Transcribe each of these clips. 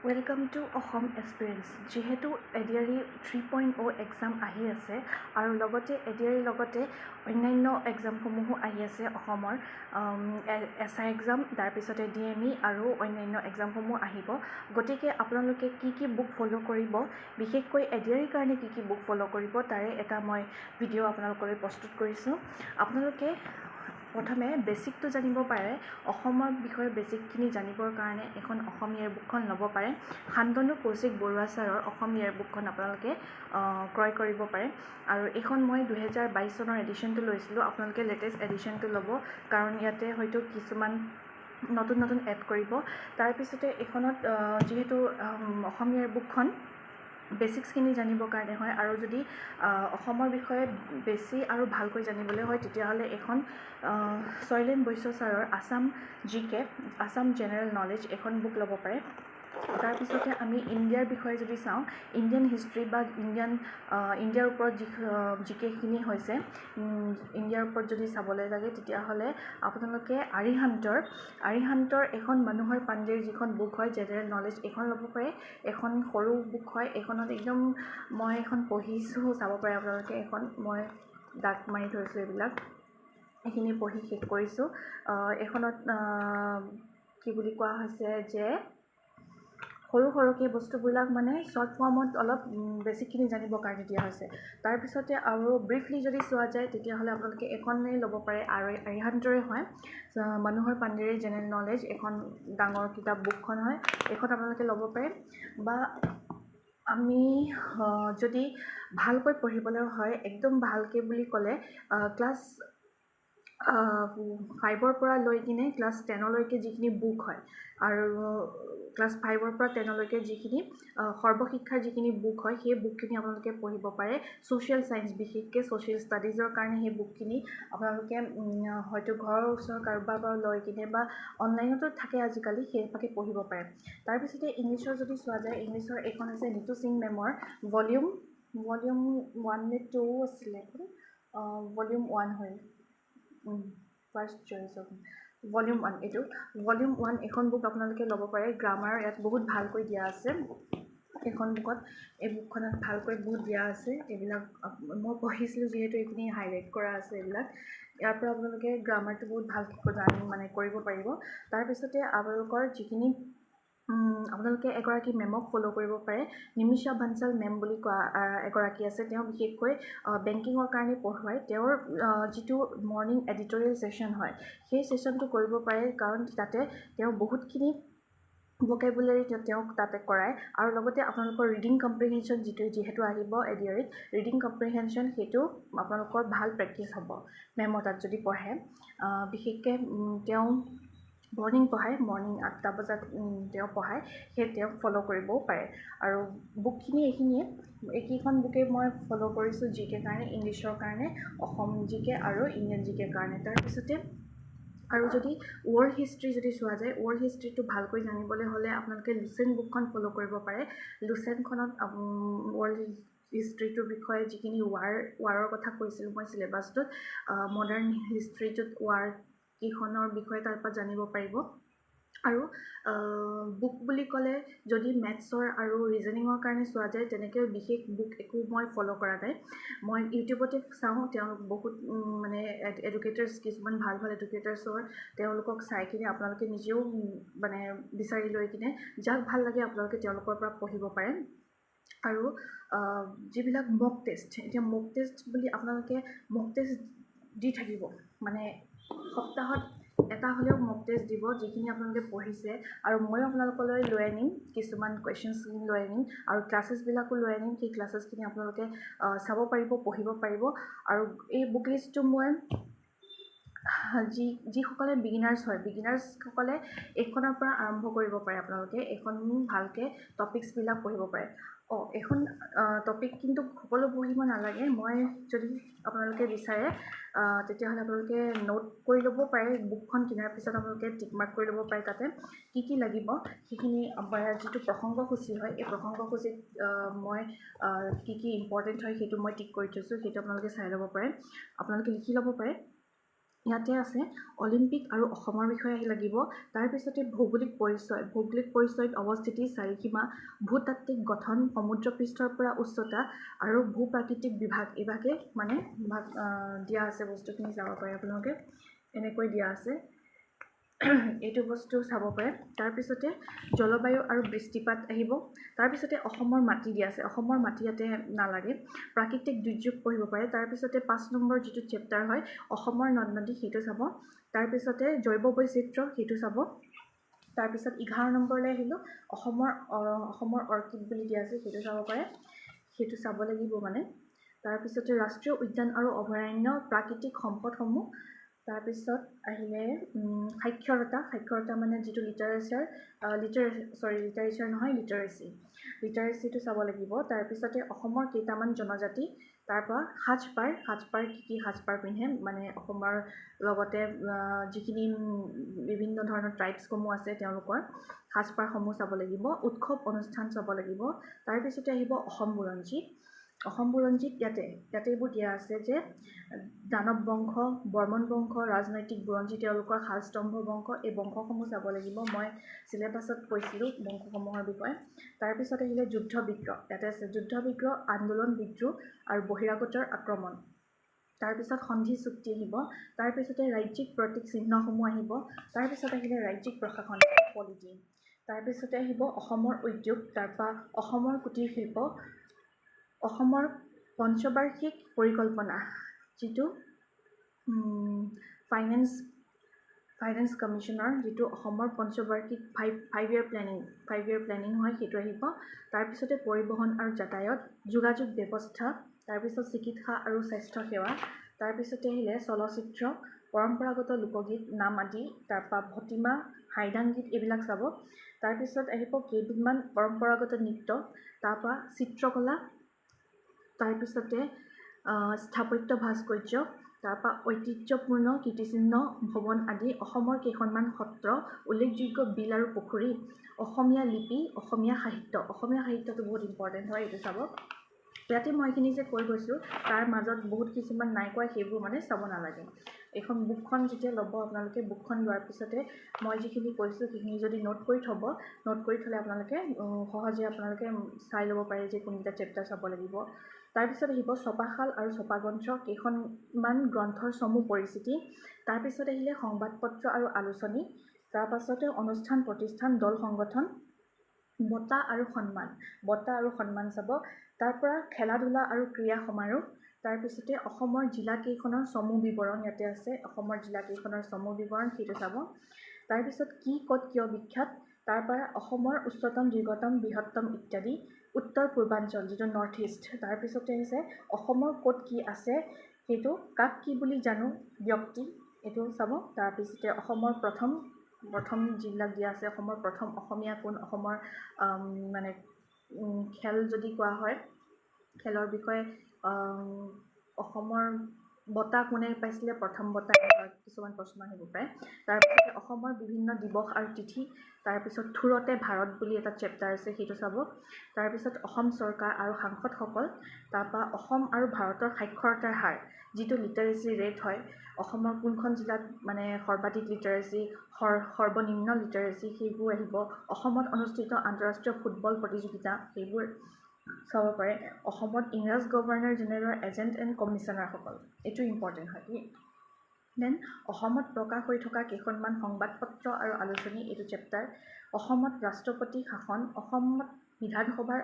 Welcome to Assam experience. যিহেতু ADRE 3.0 exam আহি আছে আৰু লগতে এডিআৰইৰ লগতে অন্যান্য এক্সামসমূহো আহি আছে অসমৰ এছআই এক্সাম, তাৰপিছতে ডিএমই আৰু অন্যান্য এক্সামসমূহ আহিব। গতিকে আপোনালোকে কি বুক ফ'ল' কৰিব, বিশেষকৈ এডিআৰইৰ কাৰণে কি বুক ফ'ল' কৰিব, তাৰে এটা মই ভিডিঅ' আপোনালোকলৈ প্ৰস্তুত কৰিছোঁ। আপোনালোকে প্ৰথমে বেছিকটো জানিব পাৰে। অসমৰ বিষয়ে বেছিকখিনি জানিবৰ কাৰণে এখন অসম ইয়েৰ বুকখন ল'ব পাৰে। শান্তনু কৌশিক বৰুৱা ছাৰৰ অসম ইয়েৰ বুকখন আপোনালোকে ক্ৰয় কৰিব পাৰে। আৰু এইখন মই 2022 চনৰ এডিশ্যনটো লৈছিলোঁ। আপোনালোকে লেটেষ্ট এডিশ্যনটো ল'ব, কাৰণ ইয়াতে হয়তো কিছুমান নতুন এড কৰিব। তাৰপিছতে এইখনত যিহেতু অসম ইয়েৰ বুকখন বেছিক্সখিনি জানিবৰ কাৰণে হয়, আৰু যদি অসমৰ বিষয়ে বেছি আৰু ভালকৈ জানিবলৈ হয় তেতিয়াহ'লে এখন শৈলেন বৈশ্য ছাৰৰ আছাম জেনেৰেল নলেজ এখন বুক ল'ব পাৰে। তাৰপিছতে আমি ইণ্ডিয়াৰ বিষয়ে যদি চাওঁ, ইণ্ডিয়ান হিষ্ট্ৰী বা ইণ্ডিয়াৰ ওপৰত যিকেইখিনি হৈছে, ইণ্ডিয়াৰ ওপৰত যদি চাবলৈ লাগে তেতিয়াহ'লে আপোনালোকে আৰিহান্তৰ এখন মানুহৰ পাণ্ডেৰ যিখন বুক হয় জেনেৰেল নলেজ, এইখন ল'ব পাৰে। এখন সৰু বুক হয়, এইখনত একদম মই এখন পঢ়িছোঁ, চাব পাৰে আপোনালোকে। এখন মই দাগ মাৰি থৈছোঁ, এইখিনি পঢ়ি শেষ কৰিছোঁ। এইখনত কি বুলি কোৱা হৈছে যে সৰুকৈ বস্তুবিলাক মানে শ্বৰ্ট ফৰ্মত অলপ বেছিকখিনি জানিবৰ কাৰণে দিয়া হৈছে। তাৰপিছতে আৰু ব্ৰিফলি যদি চোৱা যায় তেতিয়াহ'লে আপোনালোকে এখনেই ল'ব পাৰে, আৰু আৰিহান্তৰে হয় মানুহৰ পাণ্ডেৰ জেনেৰেল নলেজ, এখন ডাঙৰ কিতাপ বুকখন হয়। এইখন আপোনালোকে ল'ব পাৰে। বা আমি যদি ভালকৈ পঢ়িবলৈ হয়, একদম ভালকৈ বুলি ক'লে ক্লাছ 5ৰ পৰা লৈ কিনে ক্লাছ 10লৈকে যিখিনি বুক হয়, আৰু ক্লাছ 5ৰ পৰা 10লৈকে যিখিনি সৰ্বশিক্ষাৰ যিখিনি বুক হয়, সেই বুকখিনি আপোনালোকে পঢ়িব পাৰে। ছ'চিয়েল ছায়েন্স, বিশেষকৈ ছ'চিয়েল ষ্টাডিজৰ কাৰণে সেই বুকখিনি আপোনালোকে হয়তো ঘৰৰ ওচৰৰ কাৰোবাৰ পৰা লৈ কিনে বা অনলাইনতো থাকে আজিকালি, সেইভাগে পঢ়িব পাৰে। তাৰপিছতে ইংলিছৰ যদি চোৱা যায়, ইংলিছৰ এইখন হৈছে নিতু সিং মেমৰ ভলিউম 1 নে 2 আছিলে, ভলিউম 1 হয়, ফাৰ্ষ্ট চইচ অফ ভলিউম 1। এইটো ভলিউম 1 এখন বুক আপোনালোকে ল'ব পাৰে। গ্ৰামাৰ ইয়াত বহুত ভালকৈ দিয়া আছে। এইখন বুকত, এই বুকখনত ভালকৈ বহুত দিয়া আছে। এইবিলাক মই পঢ়িছিলোঁ যিহেতু এইখিনি হাইলাইট কৰা আছে। ইয়াৰ পৰা আপোনালোকে গ্ৰামাৰটো বহুত ভালকৈ কৰিব পাৰিব। তাৰপিছতে আপোনালোকৰ যিখিনি আপোনালোকে এগৰাকী মেমক ফ'ল' কৰিব পাৰে। নিমিষা বানচাল মেম বুলি কোৱা এগৰাকী আছে। তেওঁ বিশেষকৈ বেংকিঙৰ কাৰণে পঢ়ুৱায়। তেওঁৰ যিটো মৰ্ণিং এডিটৰিয়েল ছেশ্যন হয়, সেই ছেশ্যনটো কৰিব পাৰে, কাৰণ তাতে তেওঁ বহুতখিনি ভকেবুলাৰী তেওঁক তাতে কৰায়। আৰু লগতে আপোনালোকৰ ৰিডিং কম্প্ৰিহেনশ্যন যিহেতু আহিব এডিআৰইত, ৰিডিং কম্প্ৰিহেনশ্যন সেইটো আপোনালোকৰ ভাল প্ৰেক্টিছ হ'ব মেমৰ তাত যদি পঢ়ে। বিশেষকৈ তেওঁ মৰ্ণিং পঢ়ায়, মৰ্ণিং 8টা বজাত তেওঁ পঢ়ায়, সেই তেওঁক ফ'ল' কৰিবও পাৰে। আৰু বুকখিনি এইখিনিয়ে, এইকেইখন বুকেই মই ফ'ল' কৰিছোঁ জিকে কাৰণে, ইংলিছৰ কাৰণে, অসম জিকে আৰু ইণ্ডিয়ান জিকে কাৰণে। তাৰপিছতে আৰু যদি ৱৰ্ল্ড হিষ্ট্ৰী যদি চোৱা যায়, ৱৰ্ল্ড হিষ্ট্ৰীটো ভালকৈ জানিবলৈ হ'লে আপোনালোকে লুচেণ্ট বুকখন ফ'ল' কৰিব পাৰে। লুচেণ্টখনত ৱৰ্ল্ড হিষ্ট্ৰীটোৰ বিষয়ে যিখিনি ৱাৰৰ কথা কৈছিলোঁ মই চিলেবাছটোত, মডাৰ্ণ হিষ্ট্ৰীটোত ৱাৰ কেইখনৰ বিষয়ে তাৰ পৰা জানিব পাৰিব। আৰু বুক বুলি ক'লে যদি মেথছৰ আৰু ৰিজনিঙৰ কাৰণে চোৱা যায়, তেনেকৈ বিশেষ বুক একো মই ফ'ল' কৰা নাই। মই ইউটিউবতে চাওঁ, তেওঁলোক বহুত এডুকেটাৰ্ছ, কিছুমান ভাল এডুকেটাৰ্ছৰ, তেওঁলোকক চাই কিনে আপোনালোকে নিজেও বিচাৰি লৈ কিনে যাক ভাল লাগে আপোনালোকে তেওঁলোকৰ পৰা পঢ়িব পাৰে। আৰু যিবিলাক মক টেষ্ট, এতিয়া মক টেষ্ট বুলি আপোনালোকে মক টেষ্ট দি থাকিব, সপ্তাহত এটা হ'লেও মক টেষ্ট দিব, যিখিনি আপোনালোকে পঢ়িছে। আৰু ময়ো আপোনালোকলৈ লৈ আনিম, কিছুমান কুৱেশ্যনছখিনি লৈ আনিম, আৰু ক্লাছেছবিলাকো লৈ আনিম। সেই ক্লাছেছখিনি আপোনালোকে চাব পাৰিব, পঢ়িব পাৰিব। আৰু এই বুক লিষ্টটো মই যিসকলে বিগিনাৰ্ছ হয়, বিগিনাৰ্ছসকলে এইখনৰ পৰা আৰম্ভ কৰিব পাৰে। আপোনালোকে এইখন ভালকৈ টপিকছবিলাক পঢ়িব পাৰে। এইখন টপিক কিন্তু সকলো পঢ়িব নালাগে। মই যদি আপোনালোকে বিচাৰে তেতিয়াহ'লে আপোনালোকে নোট কৰি ল'ব পাৰে। বুকখন কিনাৰ পিছত আপোনালোকে টিক মাৰ্ক কৰি ল'ব পাৰে, তাতে কি লাগিব সেইখিনি। যিটো প্ৰসংগসূচী হয়, এই প্ৰসংগসূচীত মই কি ইম্পৰ্টেণ্ট হয় সেইটো মই টিক কৰি থৈছোঁ, সেইটো আপোনালোকে চাই ল'ব পাৰে, আপোনালোকে লিখি ল'ব পাৰে। ইয়াতে আছে অলিম্পিক আৰু অসমৰ বিষয়ে আহি লাগিব তাৰপিছতে ভৌগোলিক পৰিচয়ত অৱস্থিতি চাৰিসীমা ভূতাত্ত্বিক গঠন সমুদ্ৰ পৃষ্ঠৰ পৰা উচ্চতা আৰু ভূপ্ৰাকৃতিক বিভাগ এইভাগে মানে দিয়া আছে বস্তুখিনি চাব পাৰে আপোনালোকে এনেকৈ দিয়া আছে এইটো বস্তু চাব পাৰে তাৰপিছতে জলবায়ু আৰু বৃষ্টিপাত আহিব তাৰপিছতে অসমৰ মাটি দিয়া আছে অসমৰ মাটি ইয়াতে নালাগে প্ৰাকৃতিক দুৰ্যোগ পঢ়িব পাৰে তাৰপিছতে 5 নম্বৰ যিটো চেপ্টাৰ হয় অসমৰ নদ নদী সেইটো চাব তাৰপিছতে জৈৱ বৈচিত্ৰ্য সেইটো চাব তাৰপিছত 11 নম্বৰলৈ আহিলোঁ অসমৰ অৰ্কিড বুলি দিয়া আছে সেইটো চাব পাৰে সেইটো চাব লাগিব মানে তাৰপিছতে ৰাষ্ট্ৰীয় উদ্যান আৰু অভয়াৰণ্য প্ৰাকৃতিক সম্পদসমূহ তাৰপিছত আহিলে সাক্ষৰতা মানে যিটো লিটাৰেচিটো চাব লাগিব তাৰপিছতে অসমৰ কেইটামান জনজাতি তাৰপৰা সাজপাৰ কি সাজপাৰ পিন্ধে মানে অসমৰ লগতে যিখিনি বিভিন্ন ধৰণৰ ট্ৰাইবছসমূহ আছে তেওঁলোকৰ সাজপাৰসমূহ চাব লাগিব উৎসৱ অনুষ্ঠান চাব লাগিব তাৰপিছতে আহিব অসম বুৰঞ্জীত ইয়াতে এইবোৰ দিয়া আছে যে দানৱ বংশ বৰ্মন বংশ ৰাজনৈতিক বুৰঞ্জী তেওঁলোকৰ শালস্তম্ভ বংশ এই বংশসমূহ চাব লাগিব মই চিলেবাছত কৈছিলোঁ বংশসমূহৰ বিষয়ে তাৰপিছত আহিলে যুদ্ধ বিগ্ৰহ ইয়াতে আছে যুদ্ধ বিগ্ৰহ আন্দোলন বিদ্ৰোহ আৰু বহিৰাগতৰ আক্ৰমণ তাৰপিছত সন্ধি চুক্তি আহিব তাৰপিছতে ৰাজ্যিক প্ৰতীক চিহ্নসমূহ আহিব তাৰপিছত আহিলে ৰাজ্যিক প্ৰশাসন পলিটি তাৰপিছতে আহিব অসমৰ উদ্যোগ তাৰপৰা অসমৰ কুটিৰ শিল্প অসমৰ পঞ্চবাৰ্ষিক পৰিকল্পনা যিটো ফাইনেন্স কমিশ্যনৰ যিটো অসমৰ পঞ্চবাৰ্ষিক 5 year প্লেনিং হয় সেইটো আহিব তাৰপিছতে পৰিবহণ আৰু যাতায়ত যোগাযোগ ব্যৱস্থা তাৰপিছত চিকিৎসা আৰু স্বাস্থ্য সেৱা তাৰপিছতে আহিলে চলচ্চিত্ৰ পৰম্পৰাগত লোকগীত নাম আদি তাৰপৰা ভটিমা হাইদাং গীত এইবিলাক চাব তাৰপিছত আহিব কেইবিধমান পৰম্পৰাগত নৃত্য তাৰপৰা চিত্ৰকলা তাৰপিছতে স্থাপত্য ভাস্কৰ্য তাৰপৰা ঐতিহ্যপূৰ্ণ কীৰ্তিচিহ্ন ভৱন আদি অসমৰ কেইখনমান সত্ৰ উল্লেখযোগ্য বিল আৰু পুখুৰী অসমীয়া লিপি অসমীয়া সাহিত্যটো বহুত ইম্পৰ্টেণ্ট হয় এইটো চাব ইয়াতে মই এইখিনি যে কৈ গৈছোঁ তাৰ মাজত বহুত কিছুমান নাই কোৱা সেইবোৰ মানে চাব নালাগে এইখন বুকখন যেতিয়া ল'ব আপোনালোকে বুকখন লোৱাৰ পিছতে মই যিখিনি কৈছোঁ সেইখিনি যদি নোট কৰি থ'লে আপোনালোকে সহজে আপোনালোকে চাই ল'ব পাৰে যে কোনকেইটা চেপ্টাৰ চাব লাগিব তাৰপিছত আহিব ছপাশাল আৰু ছপাগ্ৰন্থ কেইখনমান গ্ৰন্থৰ চমু পৰিচিতি তাৰপিছত আহিলে সংবাদপত্ৰ আৰু আলোচনী তাৰপাছতে অনুষ্ঠান প্ৰতিষ্ঠান দল সংগঠন বঁটা আৰু সন্মান চাব তাৰপৰা খেলা ধূলা আৰু ক্ৰীড়া সমাৰোহ তাৰপিছতে অসমৰ জিলাকেইখনৰ চমু বিৱৰণ ইয়াতে আছে অসমৰ জিলাকেইখনৰ চমু বিৱৰণ সেইটো চাব তাৰপিছত কি ক'ত কিয় বিখ্যাত তাৰপৰা অসমৰ উচ্চতম দীৰ্ঘতম বৃহত্তম ইত্যাদি উত্তৰ পূৰ্বাঞ্চল যিটো নৰ্থ ইষ্ট তাৰপিছতে হৈছে অসমৰ ক'ত কি আছে সেইটো কাক কি বুলি জানো ব্যক্তি এইটো চাব তাৰপিছতে অসমৰ প্ৰথম যিবিলাক দিয়া আছে অসমৰ প্ৰথম অসমীয়া কোন অসমৰ মানে খেল যদি কোৱা হয় খেলৰ বিষয়ে অসমৰ বঁটা কোনে পাইছিলে প্ৰথম বঁটা কিছুমান প্ৰশ্ন আহিব পাৰে তাৰপিছতে অসমৰ বিভিন্ন দিৱস আৰু তিথি তাৰপিছত থোৰতে ভাৰত বুলি এটা চেপ্টাৰ আছে সেইটো চাব তাৰপিছত অসম চৰকাৰ আৰু সাংসদসকল তাৰপৰা অসম আৰু ভাৰতৰ সাক্ষৰতাৰ হাৰ যিটো লিটাৰেচি ৰেট হয় অসমৰ কোনখন জিলাত মানে সৰ্বাধিক লিটাৰেচি সৰ্বনিম্ন লিটাৰেচি সেইবোৰ আহিব অসমত অনুষ্ঠিত আন্তঃৰাষ্ট্ৰীয় ফুটবল প্ৰতিযোগিতা সেইবোৰ চাব পাৰে অসমত ইংৰাজ গভৰ্ণৰ জেনেৰেলৰ এজেণ্ট এণ্ড কমিশ্যনাৰসকল এইটো ইম্পৰ্টেণ্ট হয় দেন অসমত প্ৰকাশ হৈ থকা কেইখনমান সংবাদপত্ৰ আৰু আলোচনী এইটো চেপ্টাৰ অসমত ৰাষ্ট্ৰপতি শাসন অসমত বিধানসভাৰ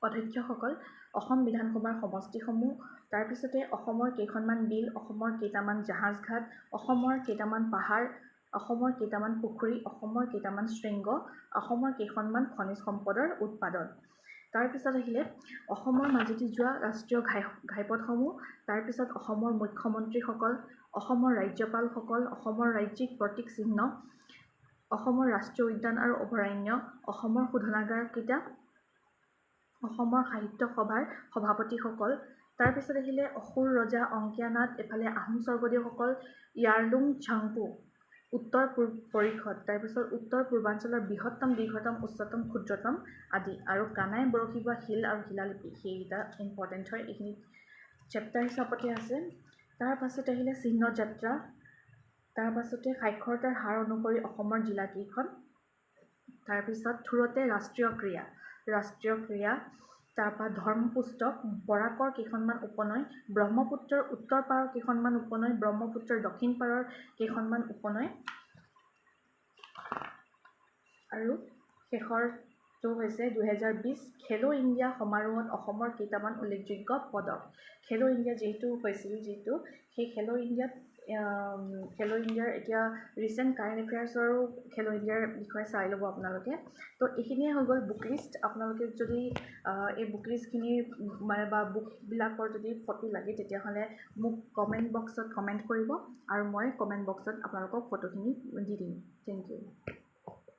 অধ্যক্ষসকল অসম বিধানসভাৰ সমষ্টিসমূহ তাৰপিছতে অসমৰ কেইখনমান বিল অসমৰ কেইটামান জাহাজ ঘাট অসমৰ কেইটামান পাহাৰ অসমৰ কেইটামান পুখুৰী অসমৰ কেইটামান শৃংগ অসমৰ কেইখনমান খনিজ সম্পদৰ উৎপাদন তাৰপিছত আহিলে অসমৰ মাজেদি যোৱা ৰাষ্ট্ৰীয় ঘাইপথসমূহ তাৰপিছত অসমৰ মুখ্যমন্ত্ৰীসকল অসমৰ ৰাজ্যপালসকল অসমৰ ৰাজ্যিক প্ৰতীক চিহ্ন অসমৰ ৰাষ্ট্ৰীয় উদ্যান আৰু অভয়াৰণ্য অসমৰ শোধনাগাৰকেইটা অসমৰ সাহিত্য সভাৰ সভাপতিসকল তাৰপিছত আহিলে অসুৰ ৰজা অংকীয়া নাট এফালে আহোম স্বৰ্গদেউসকল ইয়াৰলুং ঝাংপু উত্তৰ পৰিষদ তাৰপিছত উত্তৰ পূৰ্বাঞ্চলৰ বৃহত্তম দীৰ্ঘতম উচ্চতম ক্ষুদ্ৰতম আদি আৰু কানাই বৰশী বোৱা শিল আৰু শিলালিপি সেইকেইটা ইম্পৰ্টেণ্ট হয় এইখিনি চেপ্টাৰ হিচাপতে আছে তাৰ পাছত আহিলে চিহ্ন যাত্ৰা তাৰ পাছতে সাক্ষৰতাৰ হাৰ অনুসৰি অসমৰ জিলা কেইখন তাৰপিছত থুৰতে ৰাষ্ট্ৰীয় ক্ৰীড়া তাৰপৰা ধৰ্ম পুস্তক বৰাকৰ কেইখনমান উপনৈ ব্ৰহ্মপুত্ৰৰ উত্তৰ পাৰৰ কেইখনমান উপনৈ ব্ৰহ্মপুত্ৰৰ দক্ষিণ পাৰৰ কেইখনমান উপনৈ আৰু শেষৰটো হৈছে 2020 খেলো ইণ্ডিয়া সমাৰোহত অসমৰ কেইটামান উল্লেখযোগ্য পদক খেলো ইণ্ডিয়া যিহেতু হৈছিল সেই খেলো ইণ্ডিয়াৰ এতিয়া ৰিচেণ্ট কাৰেণ্ট এফেয়াৰ্ছৰো খেলো ইণ্ডিয়াৰ বিষয়ে চাই ল'ব আপোনালোকে তো এইখিনিয়ে হৈ গ'ল বুক লিষ্ট আপোনালোকে যদি এই বুক লিষ্টখিনিৰ মানে বা বুকবিলাকৰ যদি ফটো লাগে তেতিয়াহ'লে মোক কমেণ্ট বক্সত কমেণ্ট কৰিব আৰু মই কমেণ্ট বক্সত আপোনালোকক ফটোখিনি দি দিম থেংক ইউ